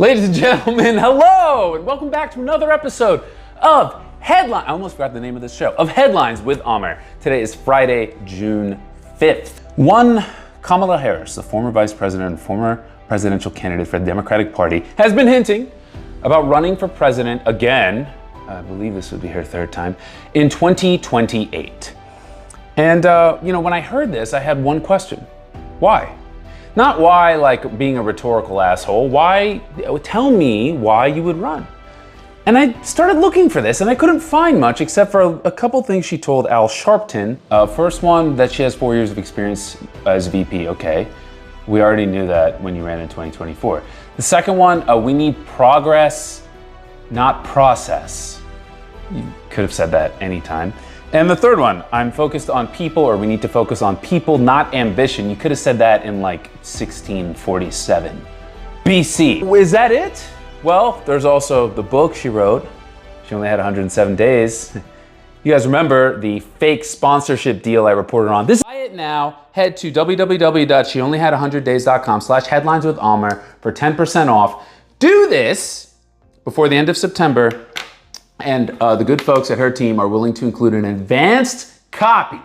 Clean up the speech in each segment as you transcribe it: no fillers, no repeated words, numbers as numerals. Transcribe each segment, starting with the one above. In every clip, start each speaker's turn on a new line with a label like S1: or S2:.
S1: Ladies and gentlemen, hello, and welcome back to another episode of Headlines. I almost forgot the name of this show, of Headlines with Amr. Today is Friday, June 5th. One, Kamala Harris, the former vice president and former presidential candidate for the Democratic Party, has been hinting about running for president again, I believe this would be her third time, in 2028. And, when I heard this, I had one question. Why? Not why, like being a rhetorical asshole. Why? Tell me why you would run. And I started looking for this, and I couldn't find much except for a couple things she told Al Sharpton. First one, that she has 4 years of experience as VP. Okay, we already knew that when you ran in 2024. The second one, we need progress, not process. You could have said that anytime. And the third one, I'm focused on people, or we need to focus on people, not ambition. You could have said that in like 1647 BC. Is that it? Well, there's also the book she wrote. She only had 107 days. You guys remember the fake sponsorship deal I reported on? Buy it now. Head to www.sheonlyhad100days.com/headlineswithamr for 10% off. Do this before the end of September. And the good folks at her team are willing to include an advanced copy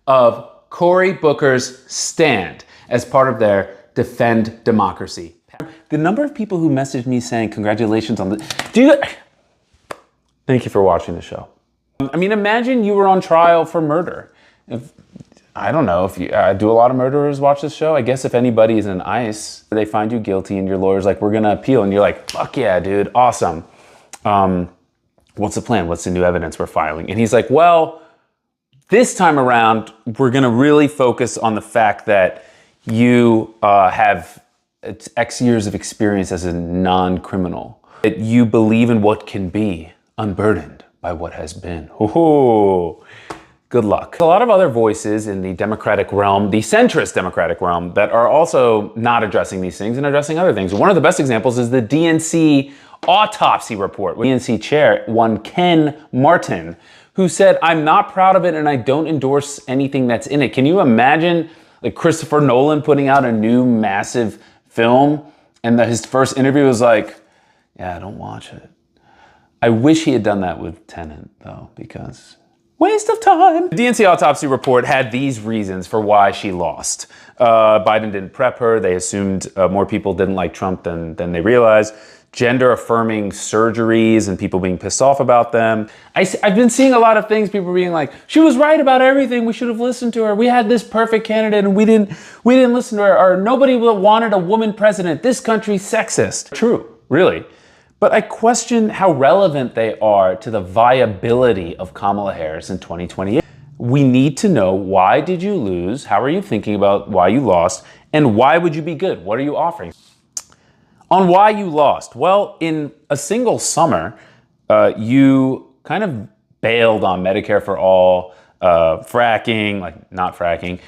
S1: of Cory Booker's Stand as part of their Defend Democracy. The number of people who messaged me saying congratulations on this. Thank you for watching the show. I mean, imagine you were on trial for murder. I don't know if you do a lot of murderers watch this show. I guess if anybody is in ICE, they find you guilty and your lawyer's like, we're gonna appeal. And you're like, fuck yeah, dude, awesome. What's the plan? What's the new evidence we're filing? And he's like, well, this time around, we're gonna really focus on the fact that you have X years of experience as a non-criminal. That you believe in what can be, unburdened by what has been. Ooh, good luck. A lot of other voices in the Democratic realm, the centrist Democratic realm, that are also not addressing these things and addressing other things. One of the best examples is the DNC autopsy report with DNC chair, one Ken Martin, who said, I'm not proud of it and I don't endorse anything that's in it. Can you imagine like Christopher Nolan putting out a new massive film and his first interview was like, yeah, don't watch it. I wish he had done that with Tenet though, because waste of time. The DNC autopsy report had these reasons for why she lost. Biden didn't prep her. They assumed more people didn't like Trump than they realized. Gender-affirming surgeries and people being pissed off about them. I've been seeing a lot of things, people being like, she was right about everything, we should have listened to her. We had this perfect candidate and we didn't listen to her, or nobody wanted a woman president. This country's sexist. True, really. But I question how relevant they are to the viability of Kamala Harris in 2028. We need to know, why did you lose? How are you thinking about why you lost? And why would you be good? What are you offering? On why you lost. Well, in a single summer, you kind of bailed on Medicare for all, fracking, like not fracking,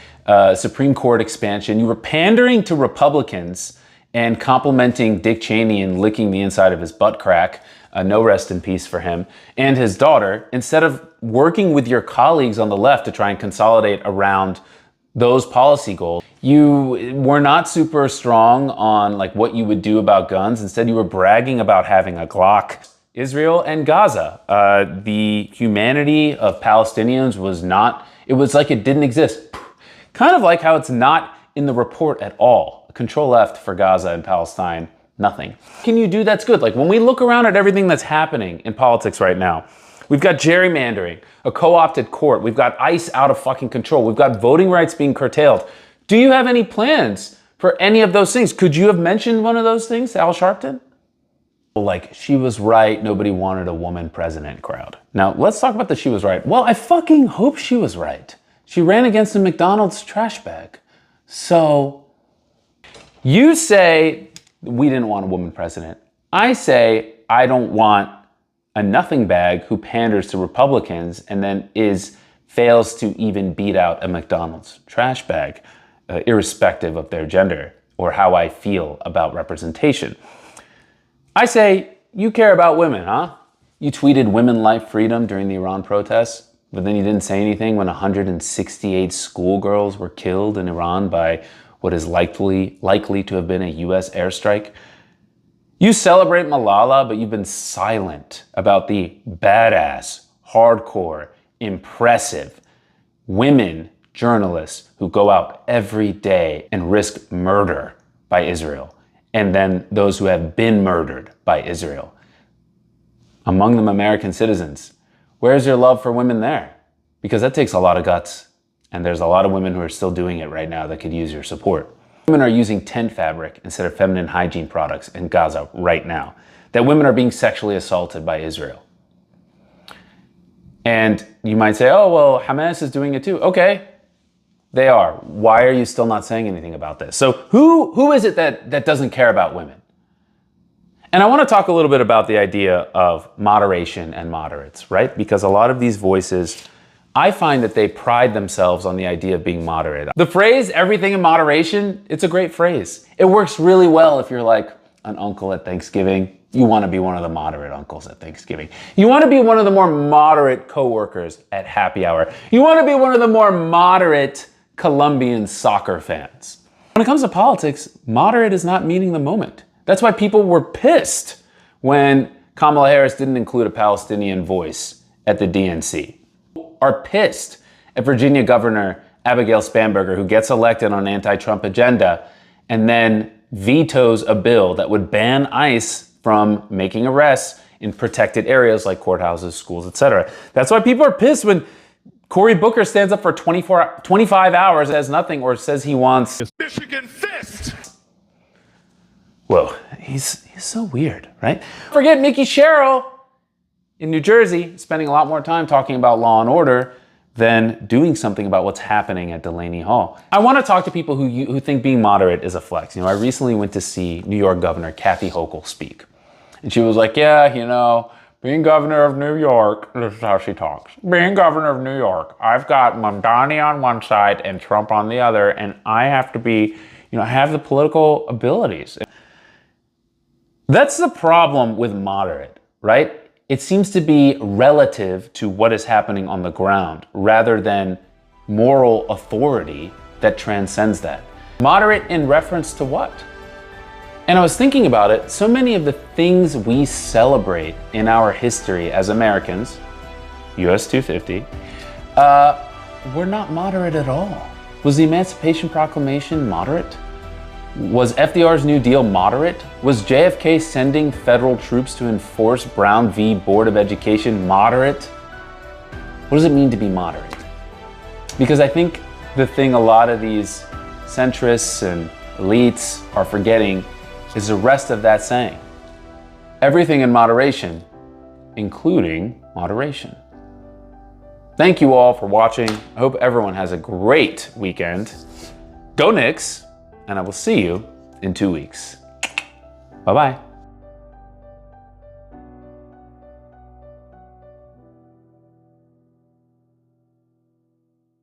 S1: Supreme Court expansion. You were pandering to Republicans and complimenting Dick Cheney and licking the inside of his butt crack. No rest in peace for him and his daughter, instead of working with your colleagues on the left to try and consolidate around those policy goals. You were not super strong on like what you would do about guns. Instead, you were bragging about having a Glock. Israel and Gaza. The humanity of Palestinians was not, it was like it didn't exist. Kind of like how it's not in the report at all. Control F for Gaza and Palestine, nothing. Can you do that's good? Like when we look around at everything that's happening in politics right now, we've got gerrymandering, a co-opted court. We've got ICE out of fucking control. We've got voting rights being curtailed. Do you have any plans for any of those things? Could you have mentioned one of those things to Al Sharpton? Like, she was right, nobody wanted a woman president crowd. Now, let's talk about the she was right. Well, I fucking hope she was right. She ran against a McDonald's trash bag. So, you say we didn't want a woman president. I say I don't want a nothing bag who panders to Republicans and then fails to even beat out a McDonald's trash bag, irrespective of their gender or how I feel about representation. I say, you care about women, huh? You tweeted women life freedom during the Iran protests, but then you didn't say anything when 168 schoolgirls were killed in Iran by what is likely to have been a US airstrike. You celebrate Malala, but you've been silent about the badass, hardcore, impressive women journalists who go out every day and risk murder by Israel, and then those who have been murdered by Israel. Among them, American citizens. Where's your love for women there? Because that takes a lot of guts, and there's a lot of women who are still doing it right now that could use your support. Women are using tent fabric instead of feminine hygiene products in Gaza right now. That women are being sexually assaulted by Israel. And you might say, oh, well, Hamas is doing it too. Okay, they are. Why are you still not saying anything about this? So who is it that doesn't care about women? And I want to talk a little bit about the idea of moderation and moderates, right? Because a lot of these voices, I find that they pride themselves on the idea of being moderate. The phrase, everything in moderation, it's a great phrase. It works really well if you're like an uncle at Thanksgiving. You want to be one of the moderate uncles at Thanksgiving. You want to be one of the more moderate coworkers at happy hour. You want to be one of the more moderate Colombian soccer fans. When it comes to politics, moderate is not meeting the moment. That's why people were pissed when Kamala Harris didn't include a Palestinian voice at the DNC. Are pissed at Virginia Governor Abigail Spanberger, who gets elected on an anti-Trump agenda and then vetoes a bill that would ban ICE from making arrests in protected areas like courthouses, schools, etc. That's why people are pissed when Cory Booker stands up for 25 hours as nothing or says he wants Michigan fist. Whoa, he's so weird, right? Forget Mickey Sherrill in New Jersey, spending a lot more time talking about law and order than doing something about what's happening at Delaney Hall. I want to talk to people who think being moderate is a flex. You know, I recently went to see New York Governor Kathy Hochul speak. And she was like, yeah, you know, being governor of New York, this is how she talks. Being governor of New York, I've got Mamdani on one side and Trump on the other, and I have to be, you know, I have the political abilities. That's the problem with moderate, right? It seems to be relative to what is happening on the ground rather than moral authority that transcends that. Moderate in reference to what? And I was thinking about it, so many of the things we celebrate in our history as Americans, US 250, were not moderate at all. Was the Emancipation Proclamation moderate? Was FDR's New Deal moderate? Was JFK sending federal troops to enforce Brown v. Board of Education moderate? What does it mean to be moderate? Because I think the thing a lot of these centrists and elites are forgetting is the rest of that saying. Everything in moderation, including moderation. Thank you all for watching. I hope everyone has a great weekend. Go Knicks! And I will see you in 2 weeks. Bye-bye.